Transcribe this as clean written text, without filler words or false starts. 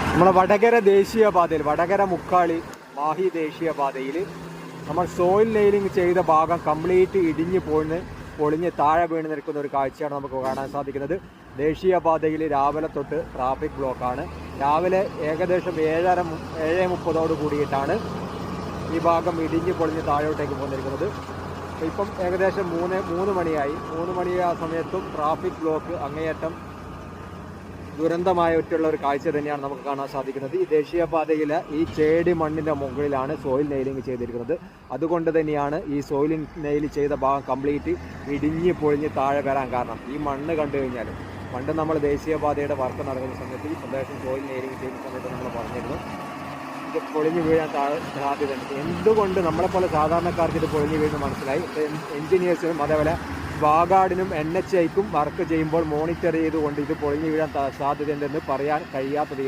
നമ്മുടെ വടകര ദേശീയപാതയിൽ വടകര മുക്കാളി മാഹി ദേശീയപാതയിൽ നമ്മൾ സോയിൽ നെയിലിംഗ് ചെയ്ത ഭാഗം കംപ്ലീറ്റ് ഇടിഞ്ഞു പൊളിഞ്ഞ് താഴെ വീണ് നിൽക്കുന്ന ഒരു കാഴ്ചയാണ് നമുക്ക് കാണാൻ സാധിക്കുന്നത്. ദേശീയപാതയിൽ രാവിലെ തൊട്ട് ട്രാഫിക് ബ്ലോക്കാണ്. രാവിലെ ഏകദേശം 7:30 കൂടിയിട്ടാണ് ഈ ഭാഗം ഇടിഞ്ഞു പൊളിഞ്ഞ് താഴോട്ടേക്ക് പോന്നിരിക്കുന്നത്. ഇപ്പം ഏകദേശം 3 മണിയായി. 3 മണി ആ സമയത്തും ട്രാഫിക് ബ്ലോക്ക് അങ്ങേയറ്റം ദുരന്തമായിട്ടുള്ള ഒരു കാഴ്ച തന്നെയാണ് നമുക്ക് കാണാൻ സാധിക്കുന്നത്. ഈ ദേശീയപാതയിൽ ഈ ചേടി മണ്ണിൻ്റെ മുകളിലാണ് സോയിൽ നെയിലിംഗ് ചെയ്തിരിക്കുന്നത്. അതുകൊണ്ട് തന്നെയാണ് ഈ സോയിൽ നെയിൽ ചെയ്ത ഭാഗം കംപ്ലീറ്റ് ഇടിഞ്ഞ് പൊളിഞ്ഞ് താഴെ വരാൻ കാരണം. ഈ മണ്ണ് കണ്ടു കഴിഞ്ഞാൽ പണ്ട് നമ്മൾ ദേശീയപാതയുടെ വർക്ക് നടക്കുന്ന സമയത്ത് ഈ പ്രദേശം സോയിൽ നെയിലിംഗ് ചെയ്യുന്ന സമയത്ത് നമ്മൾ പറഞ്ഞിരുന്നു ഇത് പൊളിഞ്ഞു വീഴാൻ സാധ്യതയുണ്ട്. എന്തുകൊണ്ട് നമ്മളെപ്പോലെ സാധാരണക്കാർക്ക് ഇത് പൊളിഞ്ഞു വീഴുന്ന മനസ്സിലായി. എൻജിനീയേഴ്സിനും അതേപോലെ വാഗാർഡിനും NHIക്കും വർക്ക് ചെയ്യുമ്പോൾ മോണിറ്റർ ചെയ്തുകൊണ്ട് ഇത് പൊളിഞ്ഞു വീഴാൻ സാധ്യതയുണ്ടെന്ന് പറയാൻ കഴിയാത്തത്